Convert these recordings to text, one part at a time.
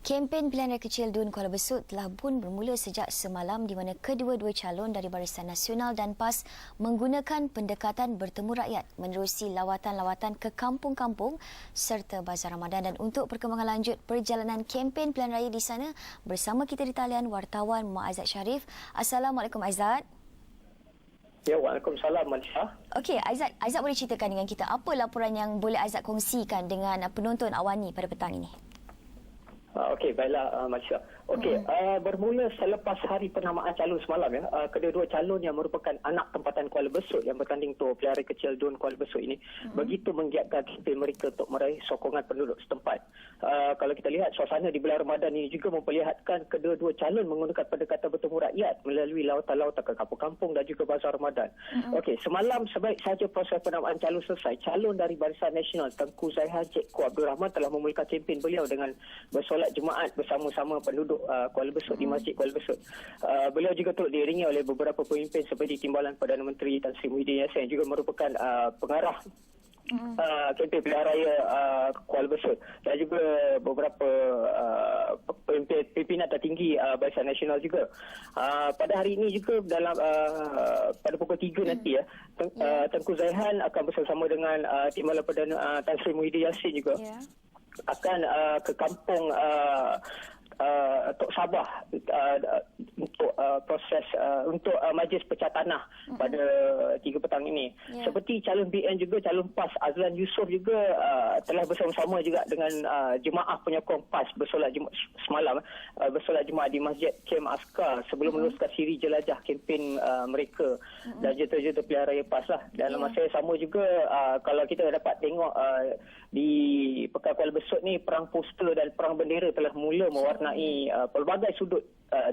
Kempen pilihan raya kecil Dun Kuala Besut telah pun bermula sejak semalam di mana kedua-dua calon dari Barisan Nasional dan PAS menggunakan pendekatan bertemu rakyat menerusi lawatan-lawatan ke kampung-kampung serta Bazar Ramadan. Dan untuk perkembangan lanjut perjalanan kempen pilihan raya di sana, bersama kita di talian wartawan Muhammad Aizat Sharif. Assalamualaikum Aizat. Ya, Waalaikumsalam Manisha. Okey, Aizat boleh ceritakan dengan kita apa laporan yang boleh Aizat kongsikan dengan penonton awani pada petang ini? Okey, baiklah Manisha. Okey, bermula selepas hari penamaan calon semalam ya, kedua-dua calon yang merupakan anak tempatan Kuala Besut yang bertanding untuk pilihan raya kecil Dun Kuala Besut ini begitu menggiatkan kempen mereka untuk meraih sokongan penduduk setempat. Kalau kita lihat suasana di bulan Ramadan ini juga memperlihatkan kedua-dua calon menggunakan pendekatan bertemu rakyat melalui lawatan-lawatan ke kampung-kampung dan juga Bazar Ramadan. Okey, semalam sebaik saja proses penamaan calon selesai, calon dari Barisan Nasional Tengku Zaihan Cikgu Abdul Rahman telah memulakan kempen beliau dengan bersolat Jumaat bersama-sama penduduk Kuala Besut di Masjid Kuala Besut. Beliau juga turut diiringi oleh beberapa pemimpin seperti Timbalan Perdana Menteri Tan Sri Muhyiddin Yassin yang juga merupakan pengarah kempen pilihan raya Kuala Besut dan juga beberapa pimpinan tertinggi Barisan Nasional juga. Pada hari ini juga dalam pada pukul 3 nanti Tengku Zaihan akan bersama dengan Timbalan Perdana Tan Sri Muhyiddin Yassin juga akan ke kampung Tok Sabah untuk proses untuk majlis pecah tanah pada 3 petang ini. Seperti calon BN juga, calon PAS Azlan Yusof juga telah bersama-sama juga dengan jemaah penyokong PAS bersolat Jumaat semalam, bersolat Jumaat di Masjid Kem Askar sebelum meneruskan siri jelajah kempen mereka dan juta-juta pilihan raya PAS lah. Dan masa yang sama juga kalau kita dapat tengok di Pekan Kuala Besut ni, perang poster dan perang bendera telah mula mewarnai pelbagai sudut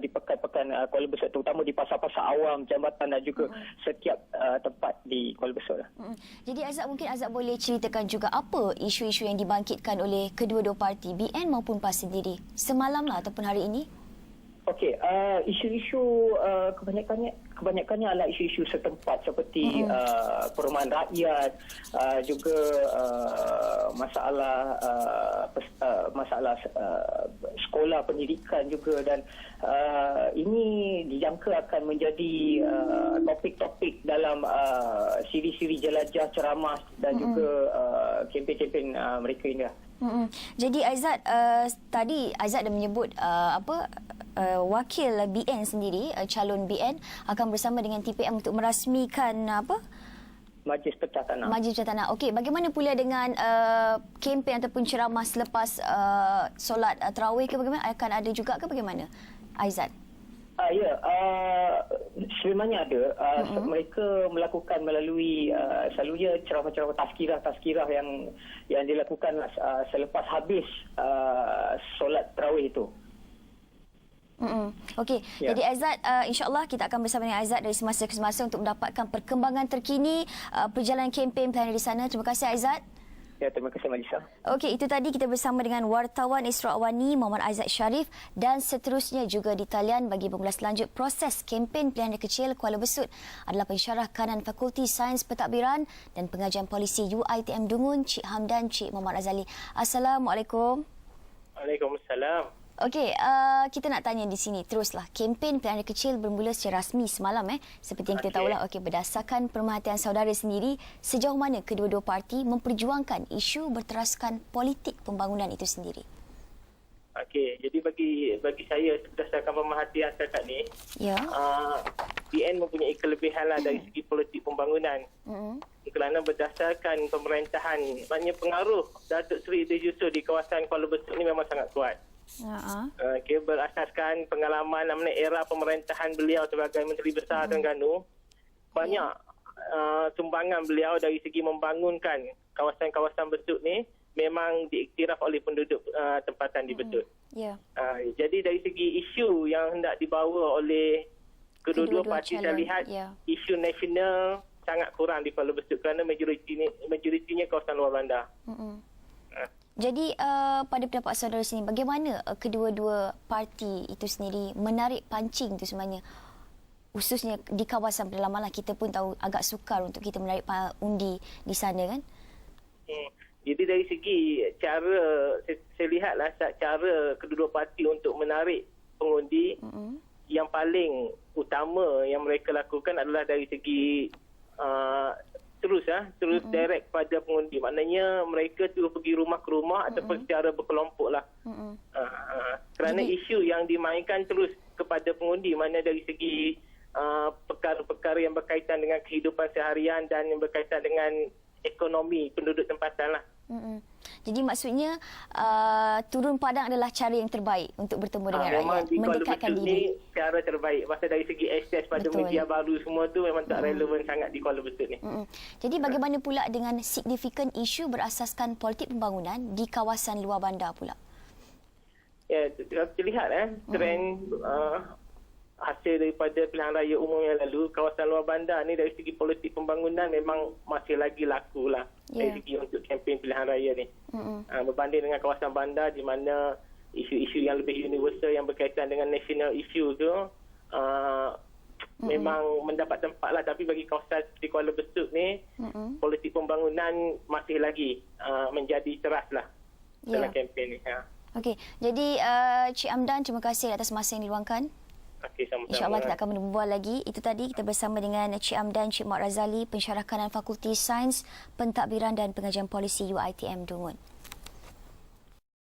di pekan-pekan Kuala Besut, terutama di pasar-pasar awam, jambatan dan juga setiap tempat di Kuala Besut. Jadi Aizat, mungkin Aizat boleh ceritakan juga apa isu-isu yang dibangkitkan oleh kedua-dua parti BN maupun PAS sendiri semalam lah ataupun hari ini? Okey, isu-isu kebanyakannya adalah isu-isu setempat seperti perumahan rakyat, juga masalah sekolah pendidikan juga, dan ini dijangka akan menjadi topik-topik dalam siri-siri jelajah, ceramah dan juga kempen-kempen mereka ini. Jadi Aizat, tadi Aizat dah menyebut wakil BN sendiri, calon BN akan bersama dengan TPM untuk merasmikan Majlis Pecah Tanah. Majlis Pecah Tanah. Okey, bagaimana pula dengan kempen ataupun ceramah selepas solat tarawih ke bagaimana? Akan ada juga ke bagaimana, Aizat? Sebenarnya ada. Mereka melakukan melalui selalunya ceramah-ceramah tazkirah yang dilakukan selepas habis solat tarawih itu. Okey, jadi Aizat, insya-Allah kita akan bersama dengan Aizat dari semasa ke semasa untuk mendapatkan perkembangan terkini perjalanan kempen pilihan di sana. Terima kasih Aizat. Ya, terima kasih Manisha. Okey, itu tadi kita bersama dengan wartawan Isra Awani Muhammad Aizat Sharif, dan seterusnya juga di talian bagi mengulas lanjut proses kempen pilihan raya kecil Kuala Besut adalah pensyarah kanan Fakulti Sains Pentadbiran dan Pengajian Polisi UiTM Dungun, Cik Hamdan, Cik Muhammad Razali. Assalamualaikum. Waalaikumsalam. Okey, kita nak tanya di sini teruslah. Kempen pilihan raya kecil bermula secara rasmi semalam seperti yang kita tahulah. Okey, berdasarkan pemerhatian saudara sendiri, sejauh mana kedua-dua parti memperjuangkan isu berteraskan politik pembangunan itu sendiri? Okey, jadi bagi saya berdasarkan pemerhatian setakat ni, BN mempunyai kelebihan dari segi politik pembangunan. Kerana berdasarkan pemerintahan, maknanya pengaruh Datuk Seri Idris Yusof di kawasan Kuala Besut ni memang sangat kuat. Berasaskan pengalaman era pemerintahan beliau sebagai Menteri Besar Terengganu, banyak sumbangan beliau dari segi membangunkan kawasan-kawasan Besut ni memang diiktiraf oleh penduduk tempatan di Besut. Jadi dari segi isu yang hendak dibawa oleh kedua-dua parti, saya lihat isu nasional sangat kurang di Kuala Besut kerana majoritinya kawasan luar bandar. Jadi pada pendapat saudara sini, bagaimana kedua-dua parti itu sendiri menarik pancing itu sebenarnya? Khususnya di kawasan pedalaman lah, kita pun tahu agak sukar untuk kita menarik undi di sana kan? Jadi dari segi cara, saya lihatlah cara kedua-dua parti untuk menarik pengundi, yang paling utama yang mereka lakukan adalah dari segi terus direct pada pengundi. Maknanya mereka terus pergi rumah ke rumah ataupun secara berkelompok lah. Kerana isu yang dimainkan terus kepada pengundi, mana dari segi perkara-perkara yang berkaitan dengan kehidupan seharian dan yang berkaitan dengan ekonomi penduduk tempatan lah. Jadi maksudnya turun padang adalah cara yang terbaik untuk bertemu dengan rakyat, mendekatkan diri. Ini cara terbaik. Pasal dari segi akses pada media baru semua tu memang tak relevan sangat di Kuala Besut ni. Jadi bagaimana pula dengan signifikan isu berasaskan politik pembangunan di kawasan luar bandar pula? Ya, kita lihat trend hasil daripada pilihan raya umum yang lalu, kawasan luar bandar ni dari segi politik pembangunan memang masih lagi laku lah dari segi untuk kempen pilihan raya ni. Berbanding dengan kawasan bandar di mana isu-isu yang lebih universal yang berkaitan dengan national issue tu memang mendapat tempat lah. Tapi bagi kawasan seperti Kuala Besut ni, politik pembangunan masih lagi menjadi teras lah dalam kempen ni. Okey, jadi Cik Amdan, terima kasih atas masa yang diluangkan. Okay, sama-sama. InsyaAllah kita akan berbual lagi. Itu tadi kita bersama dengan Cik Amdan, Cik Mat Razali, Pensyarah Kanan Fakulti Sains, Pentadbiran dan Pengajian Polisi UiTM Dungun.